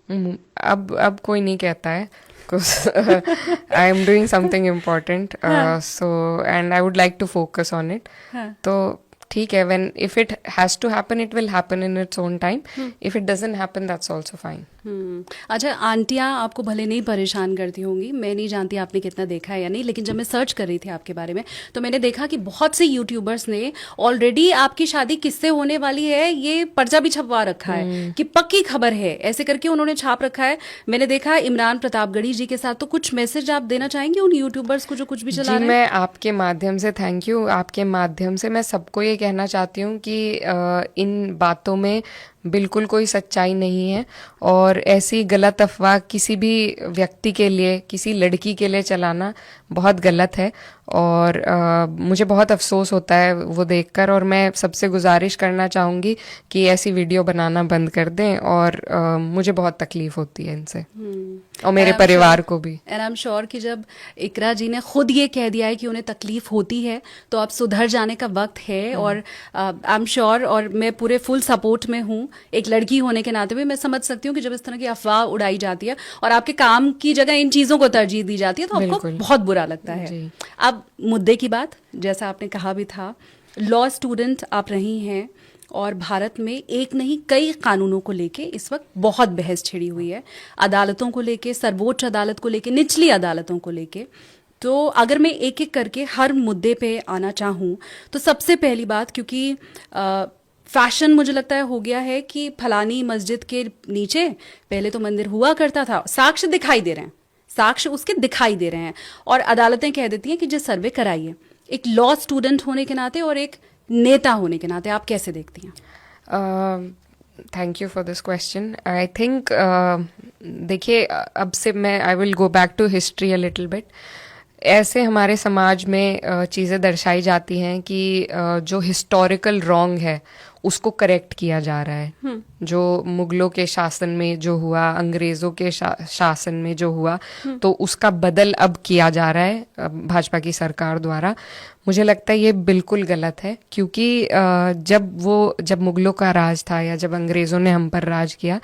अब कोई नहीं कहता है because I am doing something important, so and I would like to focus on it. तो ठीक है, when if it has to happen it will happen in its own time. If it doesn't happen that's also fine. अच्छा, आंटियाँ आपको भले नहीं परेशान करती होंगी, मैं नहीं जानती आपने कितना देखा है या नहीं, लेकिन जब मैं सर्च कर रही थी आपके बारे में तो मैंने देखा कि बहुत से यूट्यूबर्स ने ऑलरेडी आपकी शादी किससे होने वाली है ये पर्चा भी छपवा रखा है कि पक्की खबर है, ऐसे करके उन्होंने छाप रखा है। मैंने देखा इमरान प्रतापगढ़ी जी के साथ, तो कुछ मैसेज आप देना चाहेंगे उन यूट्यूबर्स को जो कुछ भी चला रहे हैं? मैं आपके माध्यम से थैंक यू, आपके माध्यम से मैं सबको ये कहना चाहती हूँ कि इन बातों में बिल्कुल कोई सच्चाई नहीं है और ऐसी गलत अफवाह किसी भी व्यक्ति के लिए, किसी लड़की के लिए चलाना बहुत गलत है और मुझे बहुत अफसोस होता है वो देखकर और मैं सबसे गुजारिश करना चाहूँगी कि ऐसी वीडियो बनाना बंद कर दें और मुझे बहुत तकलीफ होती है इनसे और मेरे परिवार को भी। एंड आई एम श्योर कि जब इकरा जी ने खुद ये कह दिया है कि उन्हें तकलीफ होती है तो अब सुधर जाने का वक्त है और आई एम श्योर, और मैं पूरे फुल सपोर्ट में हूँ। एक लड़की होने के नाते भी मैं समझ सकती हूँ कि जब इस तरह की अफवाह उड़ाई जाती है और आपके काम की जगह इन चीज़ों को तरजीह दी जाती है तो आपको बहुत बुरा लगता है। अब मुद्दे की बात, जैसा आपने कहा भी था, लॉ स्टूडेंट आप रही हैं और भारत में एक नहीं कई कानूनों को लेके इस वक्त बहुत बहस छिड़ी हुई है, अदालतों को लेके, सर्वोच्च अदालत को लेके, निचली अदालतों को लेके। तो अगर मैं एक एक करके हर मुद्दे पे आना चाहूँ तो सबसे पहली बात, क्योंकि फैशन मुझे लगता है हो गया है कि फलानी मस्जिद के नीचे पहले तो मंदिर हुआ करता था, साक्ष्य दिखाई दे रहे हैं, साक्ष्य उसके दिखाई दे रहे हैं और अदालतें कह देती हैं कि जो सर्वे कराइए। एक लॉ स्टूडेंट होने के नाते और एक नेता होने के नाते आप कैसे देखती हैं? Thank you for this question. I think देखिए, अब से मैं I will go back to history a little bit. ऐसे हमारे समाज में चीज़ें दर्शाई जाती हैं कि जो हिस्टोरिकल रॉन्ग है उसको करेक्ट किया जा रहा है। जो मुगलों के शासन में जो हुआ, अंग्रेज़ों के शासन में जो हुआ, तो उसका बदल अब किया जा रहा है भाजपा की सरकार द्वारा। मुझे लगता है ये बिल्कुल गलत है क्योंकि जब मुगलों का राज था या जब अंग्रेज़ों ने हम पर राज किया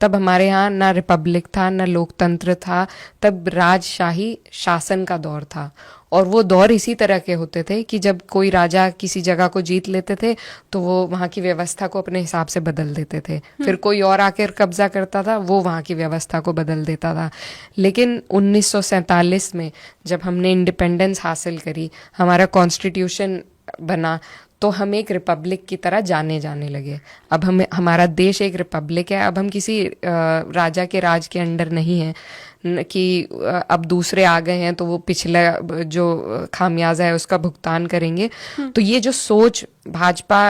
तब हमारे यहाँ ना रिपब्लिक था ना लोकतंत्र था, तब राजशाही शासन का दौर था और वो दौर इसी तरह के होते थे कि जब कोई राजा किसी जगह को जीत लेते थे तो वो वहाँ की व्यवस्था को अपने हिसाब से बदल देते थे, फिर कोई और आकर कब्जा करता था, वो वहाँ की व्यवस्था को बदल देता था। लेकिन 1947 में जब हमने इंडिपेंडेंस हासिल करी, हमारा कॉन्स्टिट्यूशन बना, तो हम एक रिपब्लिक की तरह जाने लगे। अब हमारा देश एक रिपब्लिक है। अब हम किसी राजा के राज के अंडर नहीं हैं कि अब दूसरे आ गए हैं तो वो पिछला जो खामियाजा है उसका भुगतान करेंगे। तो ये जो सोच भाजपा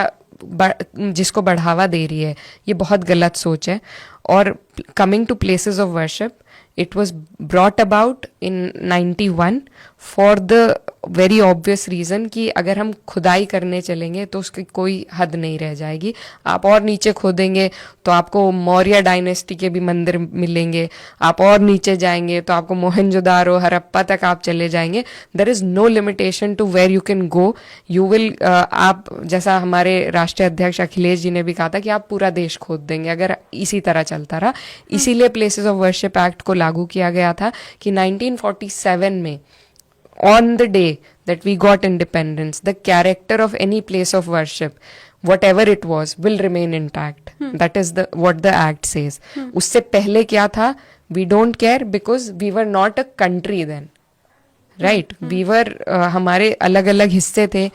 जिसको बढ़ावा दे रही है, ये बहुत गलत सोच है। और coming to places of worship, it was brought about in 91 for the very obvious reason कि अगर हम खुदाई करने चलेंगे तो उसकी कोई हद नहीं रह जाएगी। आप और नीचे खोदेंगे तो आपको मौर्य डायनेस्टी के भी मंदिर मिलेंगे, आप और नीचे जाएंगे तो आपको मोहनजोदारो, हड़प्पा तक आप चले जाएंगे। There is no limitation to where you can go. You will आप, जैसा हमारे राष्ट्रीय अध्यक्ष अखिलेश जी ने भी कहा था कि आप पूरा देश खोद देंगे अगर इसी तरह चलता रहा। इसीलिए प्लेसेस ऑफ वर्शिप एक्ट को लागू किया गया था कि 1947 में on the day that we got independence, the character of any place of worship, whatever it was, will remain intact. That is what the act says. उससे पहले क्या था? We don't care because we were not a country then, right? We were हमारे अलग अलग हिस्से थे।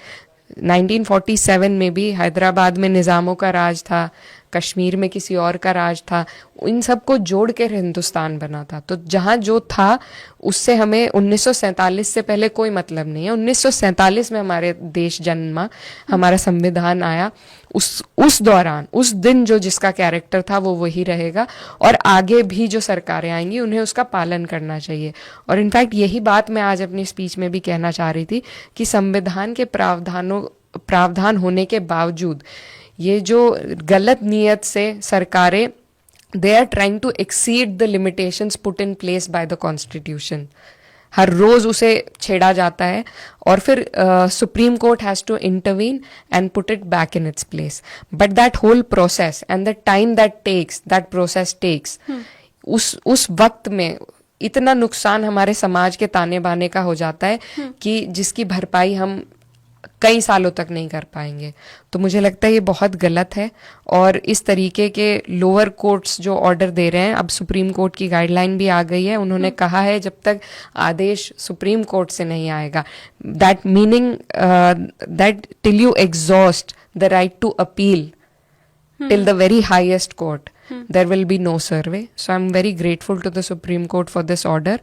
1947 में भी हैदराबाद में निज़ामों का राज था, कश्मीर में किसी और का राज था, इन सबको जोड़ कर हिंदुस्तान बना था। तो जहाँ जो था उससे हमें 1947 से पहले कोई मतलब नहीं है। 1947 में हमारे देश जन्मा, हमारा संविधान आया, उस दौरान उस दिन जो जिसका कैरेक्टर था वो वही रहेगा और आगे भी जो सरकारें आएंगी उन्हें उसका पालन करना चाहिए। और इनफैक्ट यही बात मैं आज अपनी स्पीच में भी कहना चाह रही थी कि संविधान के प्रावधान होने के बावजूद ये जो गलत नियत से सरकारें, they are trying to exceed the limitations put in place by the constitution. हर रोज उसे छेड़ा जाता है और फिर supreme court has to intervene and put it back in its place. But that whole process and the time that process takes, उस वक्त में इतना नुकसान हमारे समाज के ताने बाने का हो जाता है कि जिसकी भरपाई हम कई सालों तक नहीं कर पाएंगे। तो मुझे लगता है ये बहुत गलत है, और इस तरीके के लोअर कोर्ट्स जो ऑर्डर दे रहे हैं, अब सुप्रीम कोर्ट की गाइडलाइन भी आ गई है, उन्होंने कहा है जब तक आदेश सुप्रीम कोर्ट से नहीं आएगा, that meaning that till you exhaust the right to appeal till the very highest court, there will be no survey. So I'm very grateful to the Supreme Court for this order.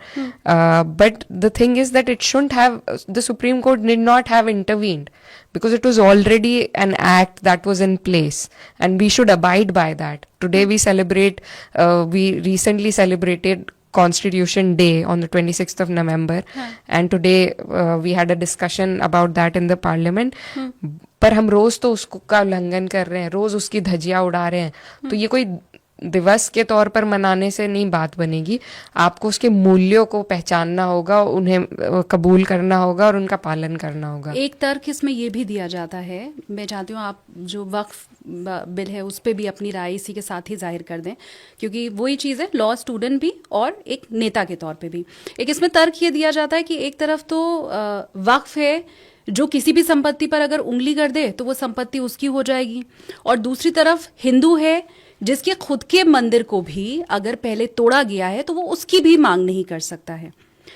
But the thing is that it shouldn't have, the Supreme Court did not have intervened, because it was already an act that was in place, and we should abide by that. Today we celebrate, we recently celebrated Constitution Day on the 26th of November, and today we had a discussion about that in the parliament. पर हम रोज तो उसको का उल्लंघन कर रहे हैं, रोज उसकी धज्जियां उड़ा रहे हैं। तो ये कोई दिवस के तौर पर मनाने से नहीं बात बनेगी, आपको उसके मूल्यों को पहचानना होगा, उन्हें कबूल करना होगा और उनका पालन करना होगा। एक तर्क इसमें ये भी दिया जाता है, मैं चाहती हूँ आप जो वक्फ बिल है उस पर भी अपनी राय इसी के साथ ही जाहिर कर दें, क्योंकि वही चीज़ है, लॉ स्टूडेंट भी और एक नेता के तौर पे भी। एक इसमें तर्क ये दिया जाता है कि एक तरफ तो वक्फ है, जो किसी भी संपत्ति पर अगर उंगली कर दे तो वो संपत्ति उसकी हो जाएगी, और दूसरी तरफ हिंदू है जिसके खुद के मंदिर को भी अगर पहले तोड़ा गया है तो वो उसकी भी मांग नहीं कर सकता है।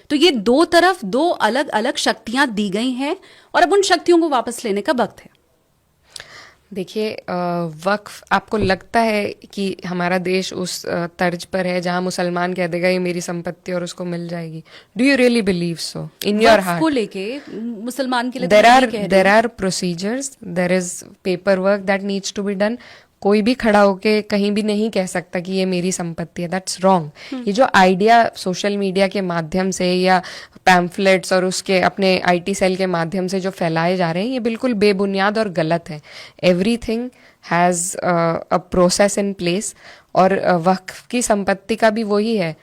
तो ये दो तरफ दो अलग अलग शक्तियां दी गई हैं, और अब उन शक्तियों को वापस लेने का वक्त है। देखिए, वक्फ, आपको लगता है कि हमारा देश उस तर्ज पर है जहां मुसलमान कह देगा ये मेरी संपत्ति और उसको मिल जाएगी? Do you really believe so in your heart? को लेके मुसलमान के लिए there are procedures, there is paper work that needs to be done. कोई भी खड़ा होके कहीं भी नहीं कह सकता कि ये मेरी संपत्ति है, दैट्स रॉन्ग। ये जो आइडिया सोशल मीडिया के माध्यम से या पैम्फलेट्स और उसके अपने आईटी सेल के माध्यम से जो फैलाए जा रहे हैं, ये बिल्कुल बेबुनियाद और गलत है। Everything has a process in place, और वक्फ की संपत्ति का भी वही है।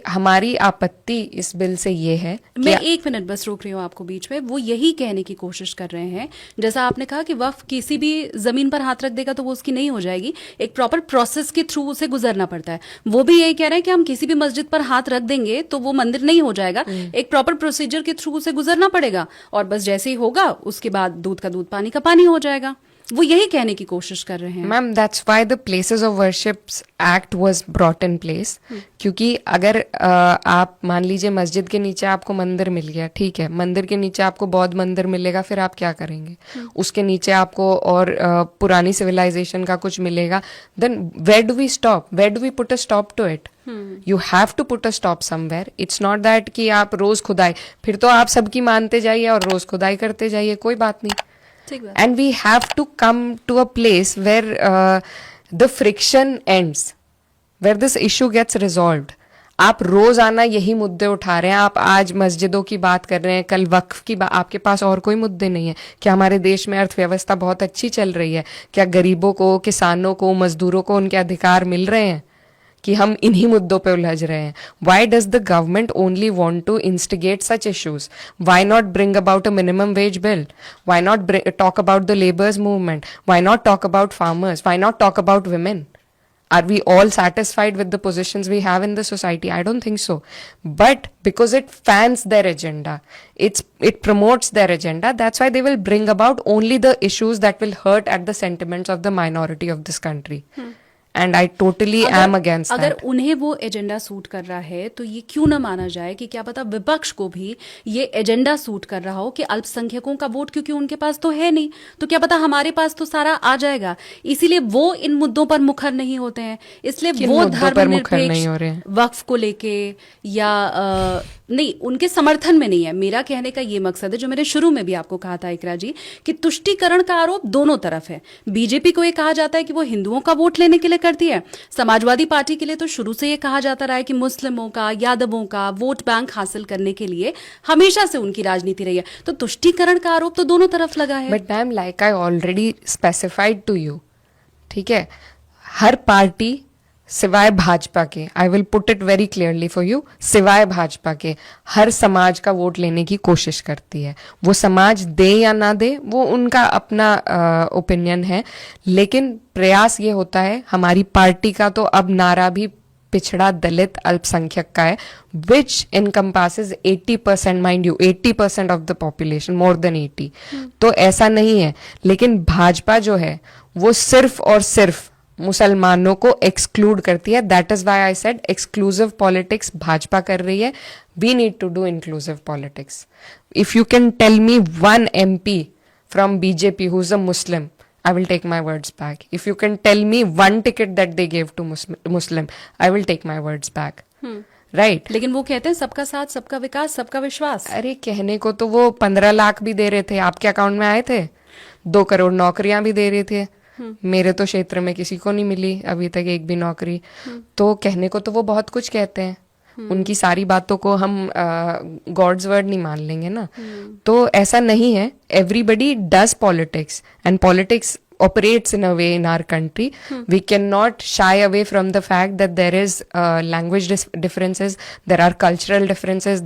हमारी आपत्ति इस बिल से ये है, मैं एक मिनट बस रोक रही हूँ आपको बीच में, वो यही कहने की कोशिश कर रहे हैं, जैसा आपने कहा कि वक्फ किसी भी जमीन पर हाथ रख देगा तो वो उसकी नहीं हो जाएगी, एक प्रॉपर प्रोसेस के थ्रू उसे गुजरना पड़ता है। वो भी यही कह रहे हैं कि हम किसी भी मस्जिद पर हाथ रख देंगे तो वो मंदिर नहीं हो जाएगा, एक प्रॉपर प्रोसीजर के थ्रू उसे गुजरना पड़ेगा, और बस जैसे ही होगा उसके बाद दूध का दूध पानी का पानी हो जाएगा। वो यही कहने की कोशिश कर रहे हैं। Ma'am, that's why the places of worships act was brought in place. क्योंकि अगर आप मान लीजिए मस्जिद के नीचे आपको मंदिर मिल गया, ठीक है, मंदिर के नीचे आपको बौद्ध मंदिर मिलेगा, फिर आप क्या करेंगे? उसके नीचे आपको और पुरानी सिविलाइजेशन का कुछ मिलेगा, then where do we stop? Where do we put a stop to it? You have to put a stop somewhere. It's not that कि आप रोज खुदाई, फिर तो आप सबकी मानते जाइए और रोज खुदाई करते जाइए, कोई बात नहीं। And we have to come to a place where the friction ends, where this issue gets resolved. आप रोजाना यही मुद्दे उठा रहे हैं, आप आज मस्जिदों की बात कर रहे हैं, कल वक्फ की बात, आपके पास और कोई मुद्दे नहीं है क्या? हमारे देश में अर्थव्यवस्था बहुत अच्छी चल रही है क्या? गरीबों को, किसानों को, मजदूरों को उनके अधिकार मिल रहे हैं कि हम इन्हीं मुद्दों पे उलझ रहे हैं? Why does the government only want to instigate such issues? Why not bring about a minimum wage bill? Why not talk about the labor's movement? Why not talk about farmers? Why not talk about women? Are we all satisfied with the positions we have in the society? I don't think so. But because it fans their agenda, it promotes their agenda, that's why they will bring about only the issues that will hurt at the sentiments of the minority of this country. And I totally am against that. अगर उन्हें वो agenda suit कर रहा है तो ये क्यों ना माना जाए कि क्या पता विपक्ष को भी ये एजेंडा सूट कर रहा हो कि अल्पसंख्यकों का वोट, क्योंकि उनके पास तो है नहीं, तो क्या पता हमारे पास तो सारा आ जाएगा, इसीलिए वो इन मुद्दों पर मुखर नहीं होते हैं। इसलिए वो धर्मनिरपेक्ष वक्फ को लेके या नहीं, उनके समर्थन में नहीं है। मेरा कहने का ये मकसद है, जो मैंने शुरू में भी आपको कहा था इकरा जी, कि तुष्टीकरण का आरोप दोनों तरफ है। बीजेपी को ये कहा जाता है कि वो हिंदुओं का वोट लेने के लिए करती है, समाजवादी पार्टी के लिए तो शुरू से ये कहा जाता रहा है कि मुस्लिमों का, यादवों का वोट बैंक हासिल करने के लिए हमेशा से उनकी राजनीति रही है। तो तुष्टीकरण का आरोप तो दोनों तरफ लगा है। But ma'am, like I already specified to you, ठीक है, हर पार्टी सिवाय भाजपा के, I will put it very clearly for you, सिवाय भाजपा के हर समाज का वोट लेने की कोशिश करती है। वो समाज दे या ना दे, वो उनका अपना ओपिनियन है, लेकिन प्रयास ये होता है, हमारी पार्टी का तो अब नारा भी पिछड़ा दलित अल्पसंख्यक का है, which encompasses 80%, mind you 80% of the population, more than 80। तो ऐसा नहीं है, लेकिन भाजपा जो है वो सिर्फ और सिर्फ मुसलमानों को एक्सक्लूड करती है। That is why I said exclusive politics Bhajpa कर रही है। We need to do inclusive politics. If you can tell me one MP from BJP who's a Muslim, I will take my words back. If you can tell me one ticket that they gave to Muslim, I will take my words back. Right? लेकिन वो कहते हैं सबका साथ, सबका विकास, सबका विश्वास। अरे कहने को तो वो 15 लाख भी दे रहे थे, आपके अकाउंट में आए थे। 2 करोड़ नौकरियां भी दे रहे थे। मेरे तो क्षेत्र में किसी को नहीं मिली अभी तक एक भी नौकरी। तो कहने को तो वो बहुत कुछ कहते हैं, उनकी सारी बातों को हम गॉड्स वर्ड नहीं मान लेंगे ना। तो ऐसा नहीं है, everybody does politics and politics operates in a way in our country. We cannot shy away from the fact that there is language differences, there are cultural differences,